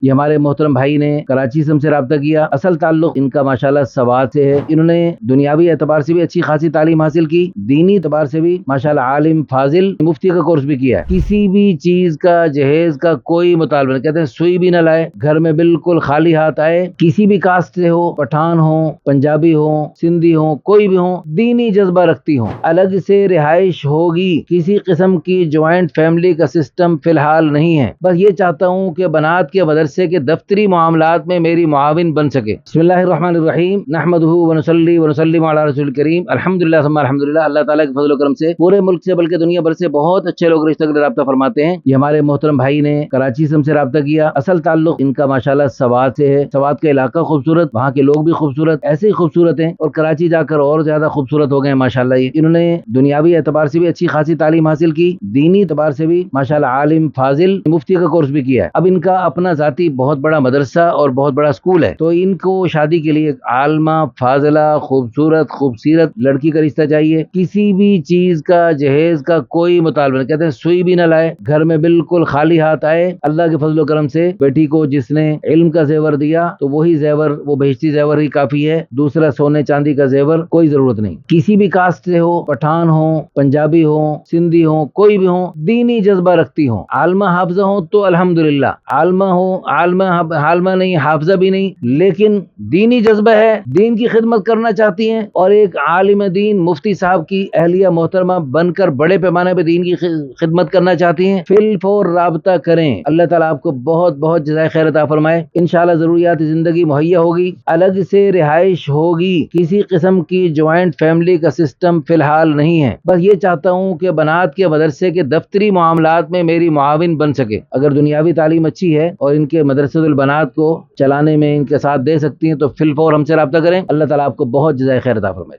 یہ ہمارے محترم بھائی نے کراچی سے ہم سے رابطہ کیا۔ اصل تعلق ان کا ماشاءاللہ سوات سے ہے۔ انہوں نے دنیاوی اعتبار سے بھی اچھی خاصی تعلیم حاصل کی، دینی اعتبار سے بھی ماشاءاللہ عالم فاضل، مفتی کا کورس بھی کیا ہے۔ کسی بھی چیز کا جہیز کا کوئی مطالبہ نہیں، کہتے ہیں سوئی بھی نہ لائے، گھر میں بالکل خالی ہاتھ آئے، کسی بھی کاسٹ سے ہو، پٹھان ہو، پنجابی ہو، سندھی ہو، کوئی بھی ہو، دینی جذبہ رکھتی ہوں، الگ سے رہائش ہوگی، کسی قسم کی جوائنٹ فیملی کا سسٹم فی الحال نہیں ہے، بس یہ چاہتا ہوں کہ بنات کے مدرسے کے دفتری معاملات میں میری معاون بن سکے۔ بسم اللہ الرحمن الرحیم، نحمدہ ونصلی ونسلم علی رسول الکریم، الحمدللہ ثم الحمدللہ۔ اللہ تعالیٰ کے فضل و کرم سے پورے ملک سے بلکہ دنیا بھر سے بہت اچھے لوگ رشتہ کے رابطہ فرماتے ہیں۔ یہ ہمارے محترم بھائی نے کراچی سے ہم سے رابطہ کیا۔ اصل تعلق ان کا ماشاءاللہ سوات سے ہے۔ سوات کا علاقہ خوبصورت، وہاں کے لوگ بھی خوبصورت، ایسے ہی خوبصورت ہیں، اور کراچی جا کر اور زیادہ خوبصورت ہو گئے ماشاءاللہ۔ انہوں نے دنیاوی اعتبار سے بھی اچھی خاصی تعلیم حاصل کی، دینی اعتبار سے بھی ماشاءاللہ عالم فاضل، مفتی کا کورس بھی کیا ہے۔ اب ان کا اپنا ذاتی بہت بڑا مدرسہ اور بہت بڑا اسکول ہے، تو ان کو شادی کے لیے ایک عالمہ فاضلہ خوبصورت لڑکی کا رشتہ چاہیے۔ کسی بھی چیز کا جہیز کا کوئی مطالبہ نہیں، کہتے ہیں سوئی بھی نہ لائے، گھر میں بالکل خالی ہاتھ آئے۔ اللہ کے فضل و کرم سے بیٹی کو جس نے علم کا زیور دیا تو وہی زیور، وہ بہشتی زیور ہی کافی ہے، دوسرا سونے چاندی کا زیور کوئی ضرورت نہیں۔ کسی بھی کاسٹ سے ہو، پٹھان ہو، پنجابی ہو، سندھی ہو، کوئی بھی ہو، دینی جذبہ رکھتی ہوں، عالمہ حافظہ ہو تو الحمدللہ، عالمہ نہیں، حافظہ بھی نہیں، لیکن دینی جذبہ ہے، دین کی خدمت کرنا چاہتی ہیں، اور ایک عالم دین مفتی صاحب کی اہلیہ محترمہ بن کر بڑے پیمانے پہ دین کی خدمت کرنا چاہتی ہیں، فی الفور رابطہ کریں۔ اللہ تعالیٰ آپ کو بہت بہت جزائے خیر عطا فرمائے۔ انشاءاللہ ضروریات زندگی مہیا ہوگی، الگ سے رہائش ہوگی، کسی قسم کی جوائنٹ فیملی کا سسٹم فی الحال نہیں ہے، بس یہ چاہتا ہوں کہ بنات کے مدرسے کے دفتری معاملات میں میری معاون بن سکے۔ اگر دنیاوی تعلیم اچھی ہے اور ان کے مدرسۃ البنات کو چلانے میں ان کے ساتھ دے سکتی ہیں تو فی الفور ہم سے رابطہ کریں۔ اللہ تعالیٰ آپ کو بہت جزائے خیر عطا فرمائے۔